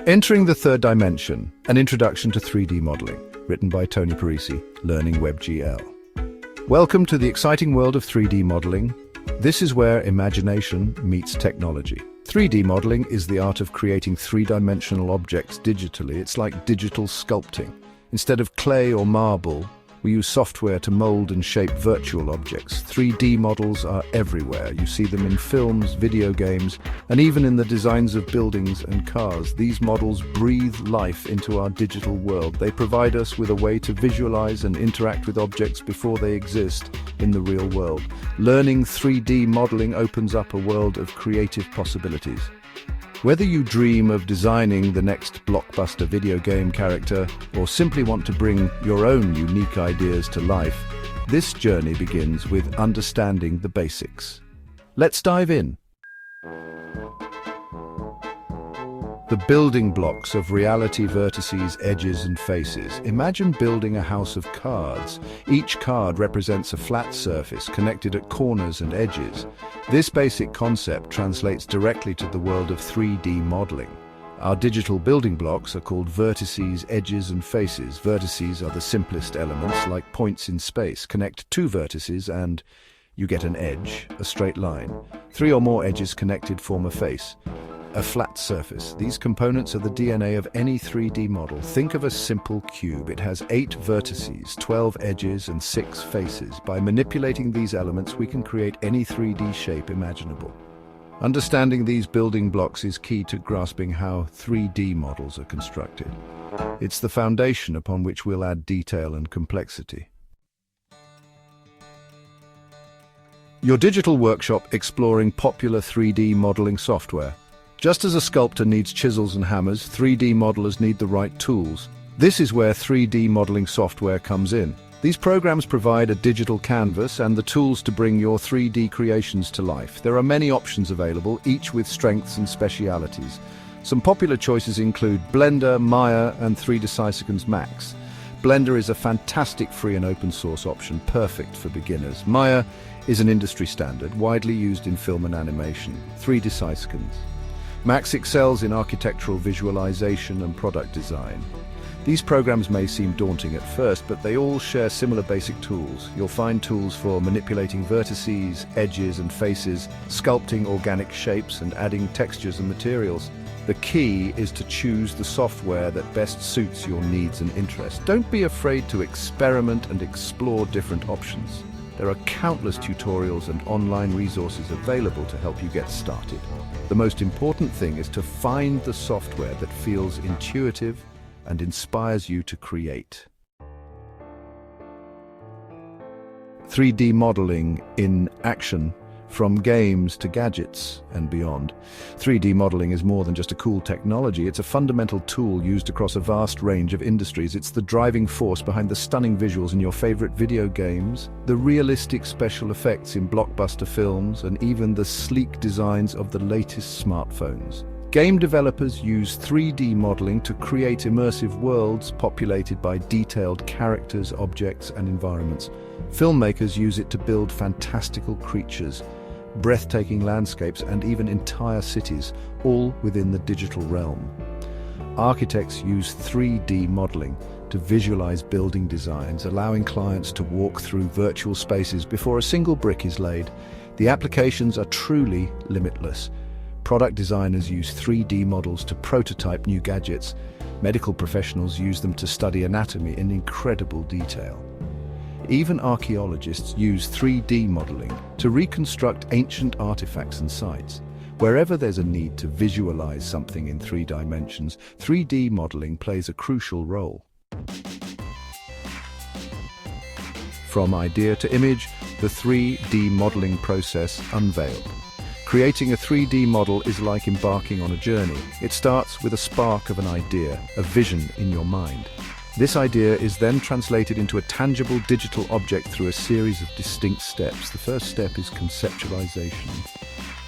Entering the Third Dimension, an introduction to 3D modeling, written by Tony Parisi, Learning WebGL. Welcome to the exciting world of 3D modeling. This is where imagination meets technology. 3D modeling is the art of creating three-dimensional objects digitally. It's like digital sculpting. Instead of clay or marble, we use software to mold and shape virtual objects. 3D models are everywhere. You see them in films, video games, and even in the designs of buildings and cars. These models breathe life into our digital world. They provide us with a way to visualize and interact with objects before they exist in the real world. Learning 3D modeling opens up a world of creative possibilities. Whether you dream of designing the next blockbuster video game character or simply want to bring your own unique ideas to life, this journey begins with understanding the basics. Let's dive in. The building blocks of reality: vertices, edges, and faces. Imagine building a house of cards. Each card represents a flat surface connected at corners and edges. This basic concept translates directly to the world of 3D modeling. Our digital building blocks are called vertices, edges, and faces. Vertices are the simplest elements, like points in space. Connect two vertices and you get an edge, a straight line. Three or more edges connected form a face, a flat surface. These components are the DNA of any 3D model. Think of a simple cube. It has 8 vertices, 12 edges, and 6 faces. By manipulating these elements, we can create any 3D shape imaginable. Understanding these building blocks is key to grasping how 3D models are constructed. It's the foundation upon which we'll add detail and complexity. Your digital workshop exploring popular 3D modeling software. Just as a sculptor needs chisels and hammers, 3D modelers need the right tools. This is where 3D modeling software comes in. These programs provide a digital canvas and the tools to bring your 3D creations to life. There are many options available, each with strengths and specialities. Some popular choices include Blender, Maya, and 3Decisicons Max. Blender is a fantastic free and open source option, perfect for beginners. Maya is an industry standard, widely used in film and animation. 3Decisicons Max excels in architectural visualization and product design. These programs may seem daunting at first, but they all share similar basic tools. You'll find tools for manipulating vertices, edges, and faces, sculpting organic shapes, and adding textures and materials. The key is to choose the software that best suits your needs and interests. Don't be afraid to experiment and explore different options. There are countless tutorials and online resources available to help you get started. The most important thing is to find the software that feels intuitive and inspires you to create. 3D modeling in action, from games to gadgets and beyond. 3D modeling is more than just a cool technology. It's a fundamental tool used across a vast range of industries. It's the driving force behind the stunning visuals in your favorite video games, the realistic special effects in blockbuster films, and even the sleek designs of the latest smartphones. Game developers use 3D modeling to create immersive worlds populated by detailed characters, objects, and environments. Filmmakers use it to build fantastical creatures, breathtaking landscapes, and even entire cities, all within the digital realm. Architects use 3D modeling to visualize building designs, allowing clients to walk through virtual spaces before a single brick is laid. The applications are truly limitless. Product designers use 3D models to prototype new gadgets. Medical professionals use them to study anatomy in incredible detail. Even archaeologists use 3D modeling to reconstruct ancient artifacts and sites. Wherever there's a need to visualize something in 3 dimensions, 3D modeling plays a crucial role. From idea to image, the 3D modeling process unveiled. Creating a 3D model is like embarking on a journey. It starts with a spark of an idea, a vision in your mind. This idea is then translated into a tangible digital object through a series of distinct steps. The first step is conceptualization.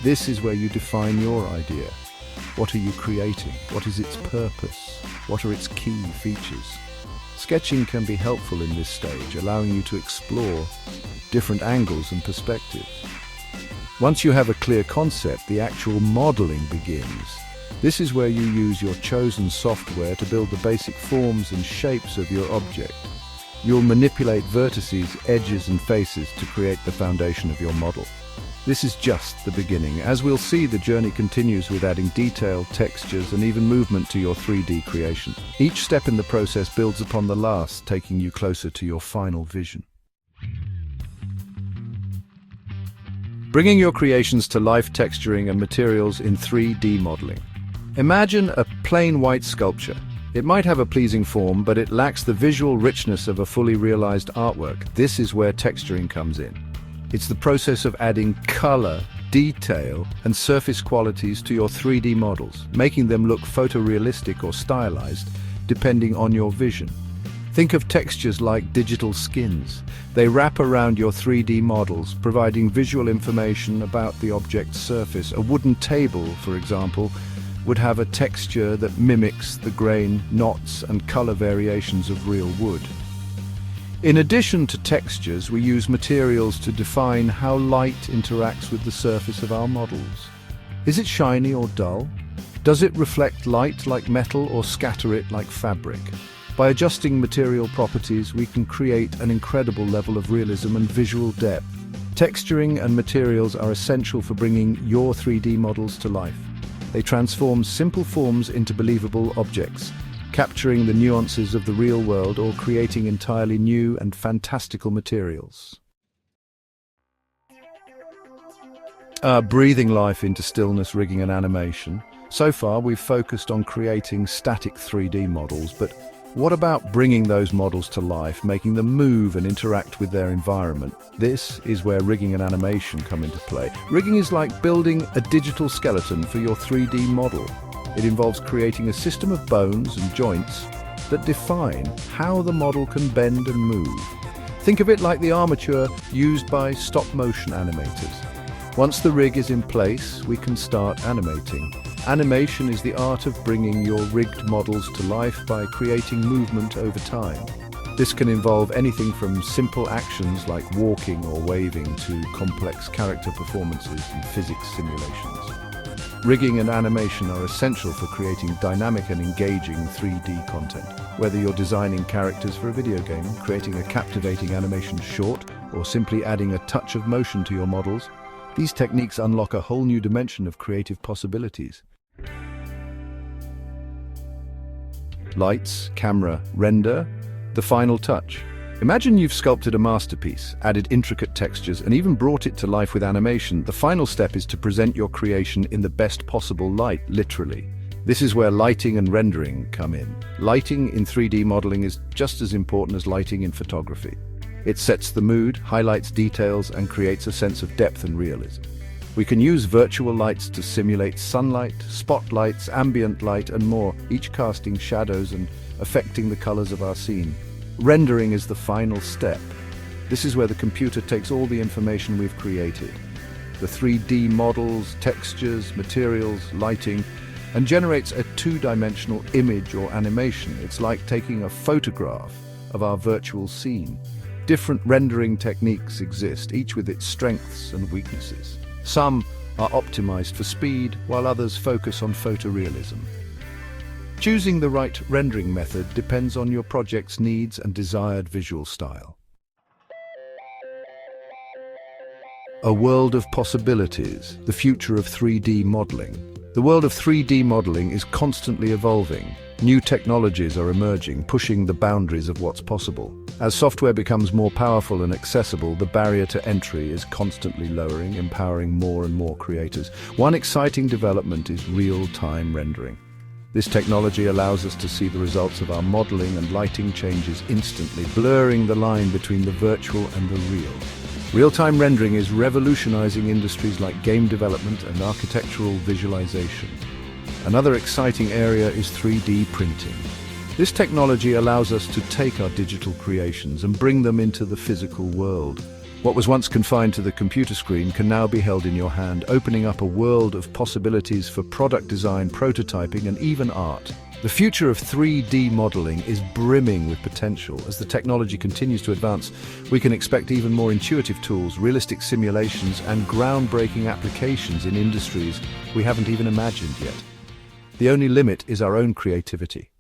This is where you define your idea. What are you creating? What is its purpose? What are its key features? Sketching can be helpful in this stage, allowing you to explore different angles and perspectives. Once you have a clear concept, the actual modeling begins. This is where you use your chosen software to build the basic forms and shapes of your object. You'll manipulate vertices, edges and faces to create the foundation of your model. This is just the beginning. As we'll see, the journey continues with adding detail, textures and even movement to your 3D creation. Each step in the process builds upon the last, taking you closer to your final vision. Bringing your creations to life, texturing and materials in 3D modeling. Imagine a plain white sculpture. It might have a pleasing form, but it lacks the visual richness of a fully realized artwork. This is where texturing comes in. It's the process of adding color, detail, and surface qualities to your 3D models, making them look photorealistic or stylized, depending on your vision. Think of textures like digital skins. They wrap around your 3D models, providing visual information about the object's surface. A wooden table, for example, would have a texture that mimics the grain, knots, and color variations of real wood. In addition to textures, we use materials to define how light interacts with the surface of our models. Is it shiny or dull? Does it reflect light like metal or scatter it like fabric? By adjusting material properties, we can create an incredible level of realism and visual depth. Texturing and materials are essential for bringing your 3D models to life. They transform simple forms into believable objects, capturing the nuances of the real world or creating entirely new and fantastical materials. Breathing life into stillness, rigging and animation. So far, we've focused on creating static 3D models, but what about bringing those models to life, making them move and interact with their environment? This is where rigging and animation come into play. Rigging is like building a digital skeleton for your 3D model. It involves creating a system of bones and joints that define how the model can bend and move. Think of it like the armature used by stop-motion animators. Once the rig is in place, we can start animating. Animation is the art of bringing your rigged models to life by creating movement over time. This can involve anything from simple actions like walking or waving to complex character performances and physics simulations. Rigging and animation are essential for creating dynamic and engaging 3D content. Whether you're designing characters for a video game, creating a captivating animation short, or simply adding a touch of motion to your models, these techniques unlock a whole new dimension of creative possibilities. Lights, camera, render, the final touch. Imagine you've sculpted a masterpiece, added intricate textures, and even brought it to life with animation. The final step is to present your creation in the best possible light, literally. This is where lighting and rendering come in. Lighting in 3D modeling is just as important as lighting in photography. It sets the mood, highlights details, and creates a sense of depth and realism. We can use virtual lights to simulate sunlight, spotlights, ambient light, and more, each casting shadows and affecting the colors of our scene. Rendering is the final step. This is where the computer takes all the information we've created, the 3D models, textures, materials, lighting, and generates a two-dimensional image or animation. It's like taking a photograph of our virtual scene. Different rendering techniques exist, each with its strengths and weaknesses. Some are optimized for speed, while others focus on photorealism. Choosing the right rendering method depends on your project's needs and desired visual style. A world of possibilities, the future of 3D modeling. The world of 3D modeling is constantly evolving. New technologies are emerging, pushing the boundaries of what's possible. As software becomes more powerful and accessible, the barrier to entry is constantly lowering, empowering more and more creators. One exciting development is real-time rendering. This technology allows us to see the results of our modeling and lighting changes instantly, blurring the line between the virtual and the real. Real-time rendering is revolutionizing industries like game development and architectural visualization. Another exciting area is 3D printing. This technology allows us to take our digital creations and bring them into the physical world. What was once confined to the computer screen can now be held in your hand, opening up a world of possibilities for product design, prototyping, and even art. The future of 3D modeling is brimming with potential. As the technology continues to advance, we can expect even more intuitive tools, realistic simulations, and groundbreaking applications in industries we haven't even imagined yet. The only limit is our own creativity.